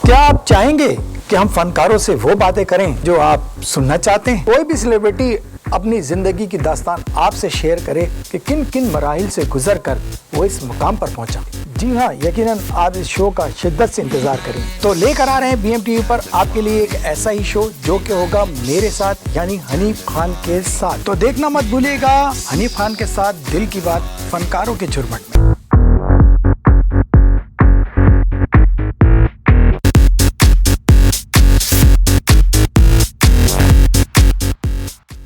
کیا آپ چاہیں گے کہ ہم فنکاروں سے وہ باتیں کریں جو آپ سننا چاہتے ہیں؟ کوئی بھی سیلیبریٹی اپنی زندگی کی داستان آپ سے شیئر کرے کہ کن کن مراحل سے گزر کر وہ اس مقام پر پہنچا۔ جی ہاں، یقیناً آپ اس شو کا شدت سے انتظار کریں۔ تو لے کر آ رہے ہیں بی ایم ٹی وی پر آپ کے لیے ایک ایسا ہی شو جو کہ ہوگا میرے ساتھ، یعنی حنیف خان کے ساتھ۔ تو دیکھنا مت بھولیے گا حنیف خان کے ساتھ دل کی بات فنکاروں کے جھرمٹ میں۔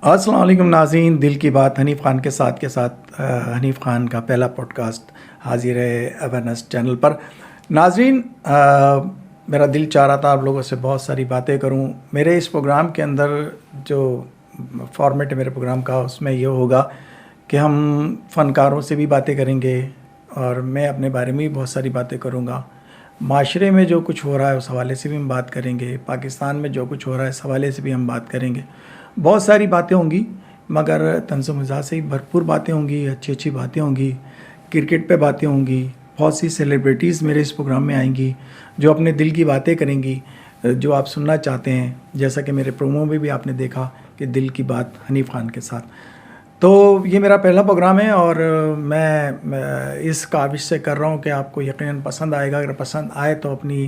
السلام علیکم ناظرین، دل کی بات حنیف خان کے ساتھ حنیف خان کا پہلا پوڈ کاسٹ حاضر ہے اویرنیس چینل پر۔ ناظرین، میرا دل چاہ رہا تھا آپ لوگوں سے بہت ساری باتیں کروں۔ میرے اس پروگرام کے اندر جو فارمیٹ ہے میرے پروگرام کا، اس میں یہ ہوگا کہ ہم فنکاروں سے بھی باتیں کریں گے اور میں اپنے بارے میں بھی بہت ساری باتیں کروں گا۔ معاشرے میں جو کچھ ہو رہا ہے اس حوالے سے بھی ہم بات کریں گے، پاکستان میں جو کچھ ہو رہا ہے اس حوالے سے بھی ہم بات کریں گے۔ بہت ساری باتیں ہوں گی، مگر طنز و مزاح سے ہی بھرپور باتیں ہوں گی، اچھی اچھی باتیں ہوں گی، کرکٹ پہ باتیں ہوں گی۔ بہت سی سیلیبریٹیز میرے اس پروگرام میں آئیں گی جو اپنے دل کی باتیں کریں گی، جو آپ سننا چاہتے ہیں، جیسا کہ میرے پرومو میں بھی آپ نے دیکھا کہ دل کی بات حنیف خان کے ساتھ۔ تو یہ میرا پہلا پروگرام ہے اور میں اس کاوش سے کر رہا ہوں کہ آپ کو یقیناً پسند آئے گا۔ اگر پسند آئے تو اپنی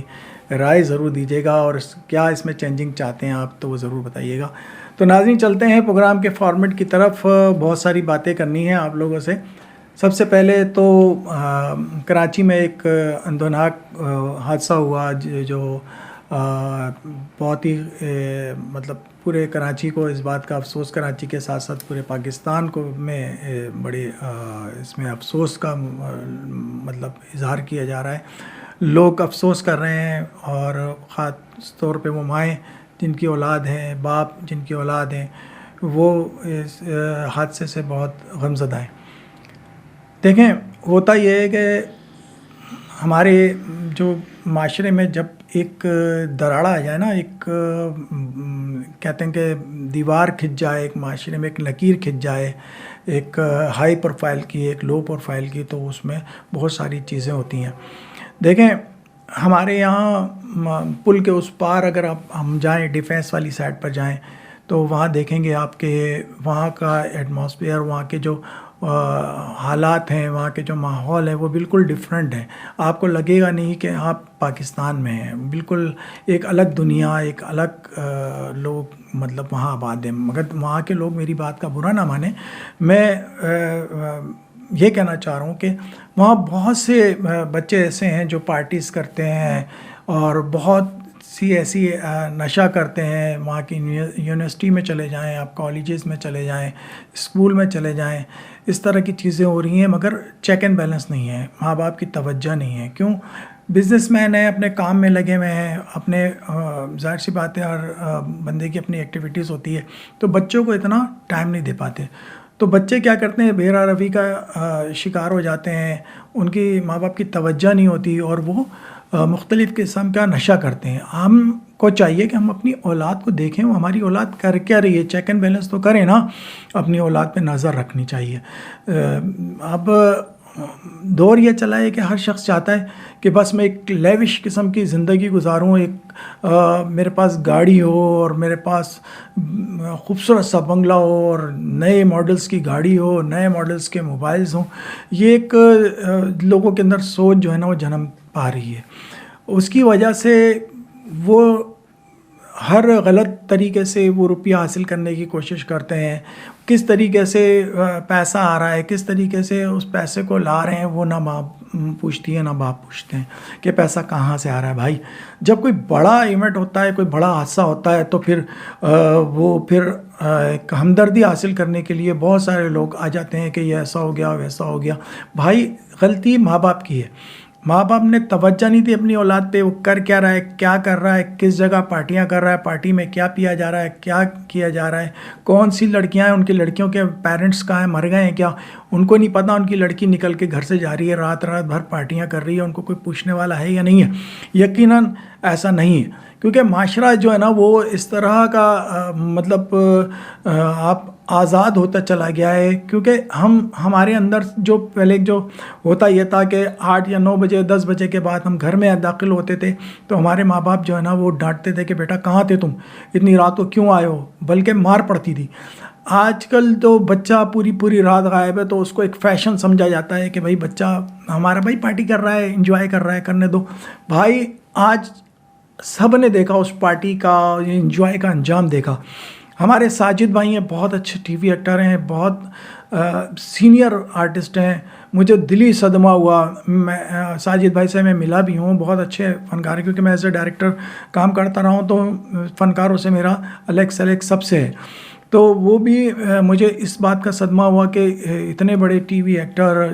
رائے ضرور دیجیے گا اور کیا اس میں چینجنگ چاہتے ہیں آپ تو وہ ضرور بتائیے گا۔ تو ناظرین، چلتے ہیں پروگرام کے فارمیٹ کی طرف۔ بہت ساری باتیں کرنی ہیں آپ لوگوں سے۔ سب سے پہلے تو کراچی میں ایک اندوناک حادثہ ہوا جو بہت ہی مطلب پورے کراچی کو اس بات کا افسوس، کراچی کے ساتھ ساتھ پورے پاکستان کو میں بڑے اس میں افسوس کا مطلب اظہار کیا جا رہا ہے۔ لوگ افسوس کر رہے ہیں اور خاص طور پہ وہ مائیں جن کی اولاد ہیں، باپ جن کی اولاد ہیں، وہ اس حادثے سے بہت غمزدہ ہیں۔ دیکھیں، ہوتا یہ ہے کہ ہمارے جو معاشرے میں جب ایک دراڑا آ جائے نا، ایک کہتے ہیں کہ دیوار کھنچ جائے، ایک معاشرے میں ایک لکیر کھنچ جائے، ایک ہائی پروفائل کی، ایک لو پروفائل کی، تو اس میں بہت ساری چیزیں ہوتی ہیں۔ دیکھیں، ہمارے یہاں پل کے اس پار اگر ہم جائیں، ڈیفینس والی سائڈ پر جائیں، تو وہاں دیکھیں گے آپ کہ وہاں کا ایٹماسفیئر، وہاں کے جو حالات ہیں، وہاں کے جو ماحول ہے، وہ بالکل ڈیفرنٹ ہے۔ آپ کو لگے گا نہیں کہ آپ پاکستان میں ہیں، بالکل ایک الگ دنیا، ایک الگ لوگ مطلب وہاں آباد ہیں۔ مگر وہاں کے لوگ میری بات کا برا نہ مانیں، میں یہ کہنا چاہ رہا ہوں کہ وہاں بہت سے بچے ایسے ہیں جو پارٹیز کرتے ہیں اور بہت سی ایسی نشہ کرتے ہیں۔ وہاں کی یونیورسٹی میں چلے جائیں، آپ کالجز میں چلے جائیں، اسکول میں چلے جائیں، اس طرح کی چیزیں ہو رہی ہیں، مگر چیک اینڈ بیلنس نہیں ہے، ماں باپ کی توجہ نہیں ہے۔ کیوں؟ بزنس مین ہیں، اپنے کام میں لگے ہوئے ہیں، اپنے ظاہر سی بات ہے، ہر بندے کی اپنی ایکٹیویٹیز ہوتی ہے، تو بچوں کو اتنا ٹائم نہیں دے پاتے۔ تو بچے کیا کرتے ہیں، بے روی کا شکار ہو جاتے ہیں، ان کی ماں باپ کی توجہ نہیں ہوتی اور وہ مختلف قسم کا نشہ کرتے ہیں۔ ہم کو چاہیے کہ ہم اپنی اولاد کو دیکھیں، وہ ہماری اولاد کر کیا رہی ہے، چیک اینڈ بیلنس تو کریں نا، اپنی اولاد پہ نظر رکھنی چاہیے۔ اب دور یہ چلا ہے کہ ہر شخص چاہتا ہے کہ بس میں ایک لیوش قسم کی زندگی گزاروں، ایک میرے پاس گاڑی ہو اور میرے پاس خوبصورت سا بنگلہ ہو اور نئے ماڈلز کی گاڑی ہو، نئے ماڈلز کے موبائلز ہوں۔ یہ ایک لوگوں کے اندر سوچ جو ہے نا وہ جنم پا رہی ہے۔ اس کی وجہ سے وہ ہر غلط طریقے سے وہ روپیہ حاصل کرنے کی کوشش کرتے ہیں۔ کس طریقے سے پیسہ آ رہا ہے، کس طریقے سے اس پیسے کو لا رہے ہیں، وہ نہ ماں پوچھتی ہے نہ باپ پوچھتے ہیں کہ پیسہ کہاں سے آ رہا ہے۔ بھائی، جب کوئی بڑا ایونٹ ہوتا ہے، کوئی بڑا حادثہ ہوتا ہے، تو پھر ایک ہمدردی حاصل کرنے کے لیے بہت سارے لوگ آ جاتے ہیں کہ یہ ایسا ہو گیا، ویسا ہو گیا۔ بھائی، غلطی ماں باپ کی ہے۔ ماں باپ نے توجہ نہیں دی اپنی اولاد پہ، وہ کر کیا رہا ہے، کیا کر رہا ہے، کس جگہ پارٹیاں کر رہا ہے، پارٹی میں کیا پیا جا رہا ہے، کیا کیا جا رہا ہے، کون سی لڑکیاں ہیں، ان کی لڑکیوں کے پیرنٹس کہاں ہیں، مر گئے ہیں کیا، ان کو نہیں پتہ۔ ان کی لڑکی نکل کے گھر سے جا رہی ہے، رات بھر پارٹیاں کر رہی ہے، ان کو کوئی پوچھنے والا ہے یا نہیں ہے؟ یقیناً ایسا نہیں ہے، کیونکہ معاشرہ جو ہے نا وہ اس طرح کا مطلب آپ آزاد ہوتا چلا گیا ہے. کیونکہ ہمارے اندر جو پہلے جو ہوتا یہ تھا کہ 8 یا 9 بجے 10 بجے کے بعد ہم گھر میں داخل ہوتے تھے تو ہمارے ماں باپ جو ہے نا وہ ڈانٹتے تھے کہ بیٹا کہاں تھے تم, اتنی رات کو کیوں آئے ہو, بلکہ مار پڑتی تھی. آج کل تو بچہ پوری رات غائب ہے تو اس کو ایک فیشن سمجھا جاتا ہے کہ بھائی بچہ ہمارا بھائی پارٹی کر رہا ہے, انجوائے کر رہا ہے, کرنے دو. بھائی آج سب نے دیکھا اس پارٹی کا انجوائے کا انجام دیکھا. ہمارے ساجد بھائی ہیں, بہت اچھے ٹی وی ایکٹر ہیں, بہت سینئر آرٹسٹ ہیں. مجھے دلی صدمہ ہوا, میں ساجد بھائی سے میں ملا بھی ہوں, بہت اچھے فنکار ہیں, کیونکہ میں ایز اے ڈائریکٹر کام کرتا رہا ہوں تو فنکاروں سے میرا الیک سب سے ہے. تو وہ بھی مجھے اس بات کا صدمہ ہوا کہ اتنے بڑے ٹی وی ایکٹر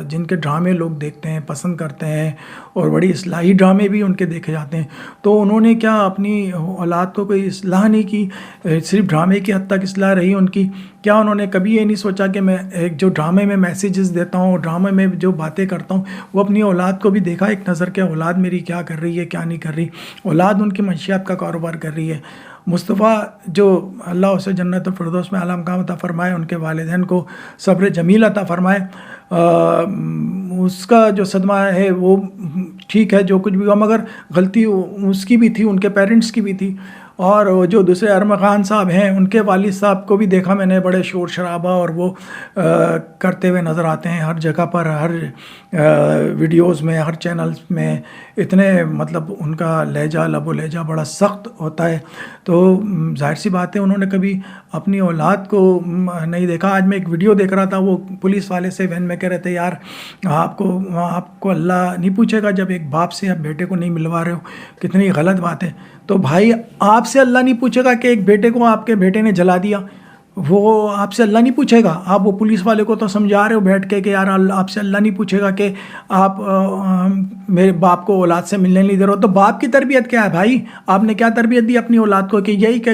جن کے ڈرامے لوگ دیکھتے ہیں, پسند کرتے ہیں, اور بڑی اصلاحی ڈرامے بھی ان کے دیکھے جاتے ہیں, تو انہوں نے کیا اپنی اولاد کو کوئی اصلاح نہیں کی, صرف ڈرامے کی حد تک اصلاح رہی ان کی. کیا انہوں نے کبھی یہ نہیں سوچا کہ میں ایک جو ڈرامے میں میسیجز دیتا ہوں, ڈرامے میں جو باتیں کرتا ہوں, وہ اپنی اولاد کو بھی دیکھا ایک نظر کہ اولاد میری کیا کر رہی ہے, کیا نہیں کر رہی. اولاد ان کی منشیات کا کاروبار کر رہی ہے. مصطفیٰ جو اللہ اسے جنت الفردوس میں اعلیٰ مقام عطا فرمائے, ان کے والدین کو صبر جمیل عطا فرمائے. اس کا جو صدمہ ہے وہ ٹھیک ہے جو کچھ بھی ہوا, مگر غلطی اس کی بھی تھی, ان کے پیرنٹس کی بھی تھی. اور جو دوسرے ارمغان صاحب ہیں, ان کے والد صاحب کو بھی دیکھا میں نے, بڑے شور شرابہ اور وہ کرتے ہوئے نظر آتے ہیں ہر جگہ پر, ہر ویڈیوز میں, ہر چینلز میں. اتنے مطلب ان کا لہجہ, لب و لہجہ بڑا سخت ہوتا ہے. تو ظاہر سی بات ہے انہوں نے کبھی اپنی اولاد کو نہیں دیکھا. آج میں ایک ویڈیو دیکھ رہا تھا, وہ پولیس والے سے وین میں کہہ رہے تھے یار آپ کو اللہ نہیں پوچھے گا جب ایک باپ سے آپ بیٹے کو نہیں ملوا رہے ہو, کتنی غلط بات ہے. تو بھائی آپ سے اللہ نہیں پوچھے گا کہ ایک بیٹے کو آپ کے بیٹے نے جلا دیا, وہ آپ سے اللہ نہیں پوچھے گا. آپ وہ پولیس والے کو تو سمجھا رہے ہو بیٹھ کے کہ یار آپ سے اللہ نہیں پوچھے گا کہ آپ میرے باپ کو اولاد سے ملنے نہیں دے رہے ہو. تو باپ کی تربیت کیا ہے بھائی؟ آپ نے کیا تربیت دی اپنی اولاد کو کہ یہی کہ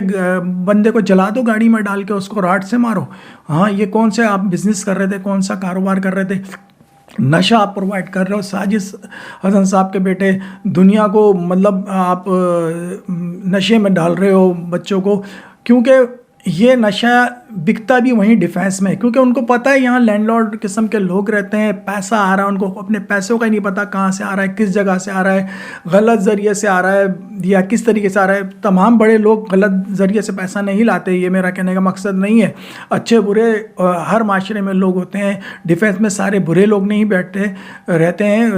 بندے کو جلا دو گاڑی میں ڈال کے, اس کو راڈ سے مارو؟ ہاں, یہ کون سے آپ بزنس کر رہے تھے, کون سا کاروبار کر رہے تھے؟ نشہ آپ پرووائڈ کر رہے ہو. ساجد حسن صاحب کے بیٹے, دنیا کو مطلب آپ نشے میں ڈال رہے ہو بچوں کو, کیونکہ یہ نشہ بکتا بھی وہیں ڈیفینس میں, کیونکہ ان کو پتہ ہے یہاں لینڈ لارڈ قسم کے لوگ رہتے ہیں, پیسہ آ رہا ہے, ان کو اپنے پیسوں کا ہی نہیں پتہ کہاں سے آ رہا ہے, کس جگہ سے آ رہا ہے, غلط ذریعے سے آ رہا ہے یا کس طریقے سے آ رہا ہے. تمام بڑے لوگ غلط ذریعے سے پیسہ نہیں لاتے, یہ میرا کہنے کا مقصد نہیں ہے. اچھے برے ہر معاشرے میں لوگ ہوتے ہیں, ڈیفینس میں سارے برے لوگ نہیں بیٹھتے رہتے ہیں,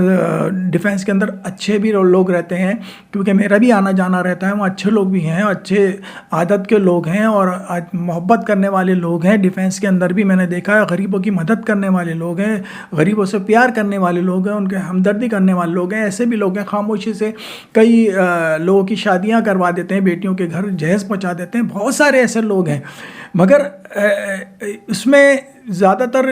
ڈیفینس کے اندر اچھے بھی لوگ رہتے ہیں, کیونکہ میرا بھی آنا جانا رہتا ہے, وہاں اچھے لوگ بھی ہیں, اچھے عادت کے لوگ ہیں اور محبت کرنے والے لوگ ہیں. ڈیفینس کے اندر بھی میں نے دیکھا ہے غریبوں کی مدد کرنے والے لوگ ہیں, غریبوں سے پیار کرنے والے لوگ ہیں, ان کے ہمدردی کرنے والے لوگ ہیں. ایسے بھی لوگ ہیں خاموشی سے کئی لوگوں کی شادیاں کروا دیتے ہیں, بیٹیوں کے گھر جہیز پہنچا دیتے ہیں. بہت سارے ایسے لوگ ہیں, مگر اس میں زیادہ تر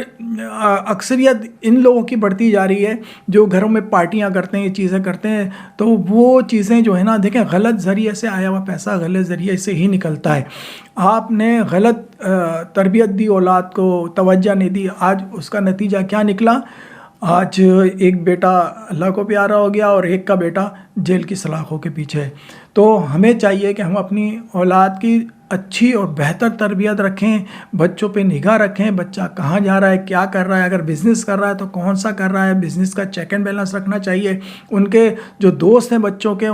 اکثریت ان لوگوں کی بڑھتی جا رہی ہے جو گھروں میں پارٹیاں کرتے ہیں, یہ چیزیں کرتے ہیں. تو وہ چیزیں جو ہے نا, دیکھیں غلط ذریعے سے آیا ہوا پیسہ غلط ذریعے سے ہی نکلتا ہے. آپ نے غلط تربیت دی, اولاد کو توجہ نہیں دی, آج اس کا نتیجہ کیا نکلا؟ آج ایک بیٹا اللہ کو پیارا ہو گیا اور ایک کا بیٹا جیل کی سلاخوں کے پیچھے ہے. تو ہمیں چاہیے کہ ہم اپنی اولاد کی اچھی اور بہتر تربیت رکھیں, بچوں پہ نگاہ رکھیں, بچہ کہاں جا رہا ہے, کیا کر رہا ہے, اگر بزنس کر رہا ہے تو کون سا کر رہا ہے, بزنس کا چیک اینڈ بیلنس رکھنا چاہیے. ان کے جو دوست ہیں بچوں کے,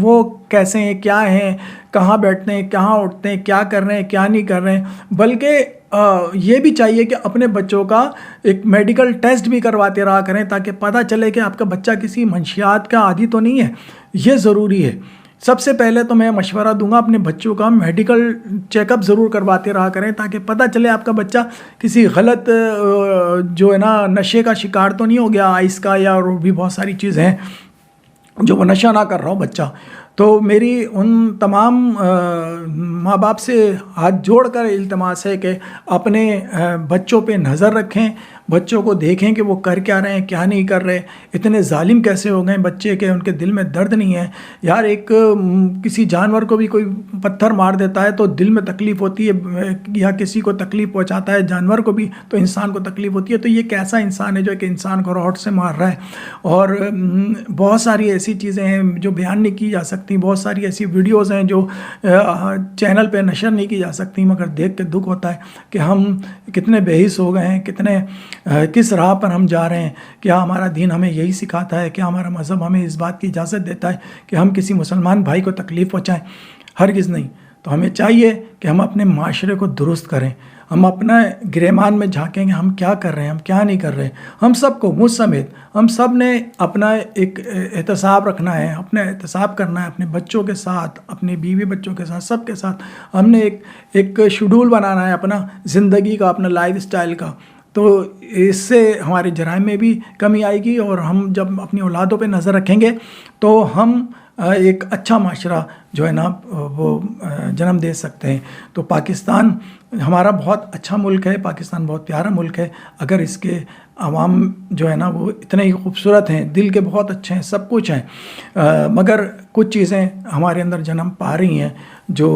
وہ کیسے ہیں, کیا ہیں, کہاں بیٹھتے ہیں, کہاں اٹھتے ہیں, کیا کر رہے ہیں, کیا نہیں کر رہے ہیں. بلکہ یہ بھی چاہیے کہ اپنے بچوں کا ایک میڈیکل ٹیسٹ بھی کرواتے رہا کریں, تاکہ پتہ چلے کہ آپ کا بچہ کسی منشیات کا عادی تو نہیں ہے. یہ ضروری ہے. سب سے پہلے تو میں مشورہ دوں گا اپنے بچوں کا میڈیکل چیک اپ ضرور کرواتے رہا کریں, تاکہ پتہ چلے آپ کا بچہ کسی غلط جو ہے نا نشے کا شکار تو نہیں ہو گیا, آئس کا, یا اور بھی بہت ساری چیزیں ہیں جو وہ نشہ نہ کر رہا ہو بچہ. تو میری ان تمام ماں باپ سے ہاتھ جوڑ کر التماس ہے کہ اپنے بچوں پہ نظر رکھیں, بچوں کو دیکھیں کہ وہ کر کیا رہے ہیں کیا نہیں کر رہے, اتنے ظالم کیسے ہو گئے بچے کہ ان کے دل میں درد نہیں ہے. یار ایک کسی جانور کو بھی کوئی پتھر مار دیتا ہے تو دل میں تکلیف ہوتی ہے, یا کسی کو تکلیف پہنچاتا ہے جانور کو بھی تو انسان کو تکلیف ہوتی ہے. تو یہ کیسا انسان ہے جو کہ انسان کو راڈ سے مار رہا ہے. اور بہت ساری ایسی چیزیں ہیں جو بیان نہیں کی جا سکتی, بہت ساری ایسی ویڈیوز ہیں جو چینل پہ نشر نہیں کی جا سکتی, مگر دیکھ کے دکھ ہوتا ہے کہ ہم کتنے بے حس ہو گئے ہیں, کتنے کس راہ پر ہم جا رہے ہیں. کیا ہمارا دین ہمیں یہی سکھاتا ہے, کیا ہمارا مذہب ہمیں اس بات کی اجازت دیتا ہے کہ ہم کسی مسلمان بھائی کو تکلیف پہنچائیں؟ ہرگز نہیں. تو ہمیں چاہیے کہ ہم اپنے معاشرے کو درست کریں, ہم اپنا گریمان میں جھانکیں گے ہم کیا کر رہے ہیں, ہم کیا نہیں کر رہے ہیں. ہم سب کو مجھ سمیت ہم سب نے اپنا ایک احتساب رکھنا ہے, اپنا احتساب کرنا ہے اپنے بچوں کے ساتھ, اپنے بیوی بچوں کے ساتھ, سب کے ساتھ. ہم نے ایک شیڈول بنانا ہے اپنا زندگی کا, اپنا لائف اسٹائل کا. تو اس سے ہمارے جرائم میں بھی کمی آئے گی, اور ہم جب اپنی اولادوں پہ نظر رکھیں گے تو ہم ایک اچھا معاشرہ جو ہے نا وہ جنم دے سکتے ہیں. تو پاکستان ہمارا بہت اچھا ملک ہے, پاکستان بہت پیارا ملک ہے. اگر اس کے عوام جو ہے نا وہ اتنے ہی خوبصورت ہیں, دل کے بہت اچھے ہیں, سب کچھ ہیں, مگر کچھ چیزیں ہمارے اندر جنم پا رہی ہیں جو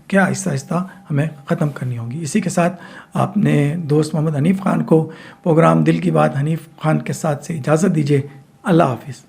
کیا آہستہ آہستہ ہمیں ختم کرنی ہوگی. اسی کے ساتھ آپ نے دوست محمد حنیف خان کو پروگرام دل کی بات حنیف خان کے ساتھ سے اجازت دیجیے. اللہ حافظ.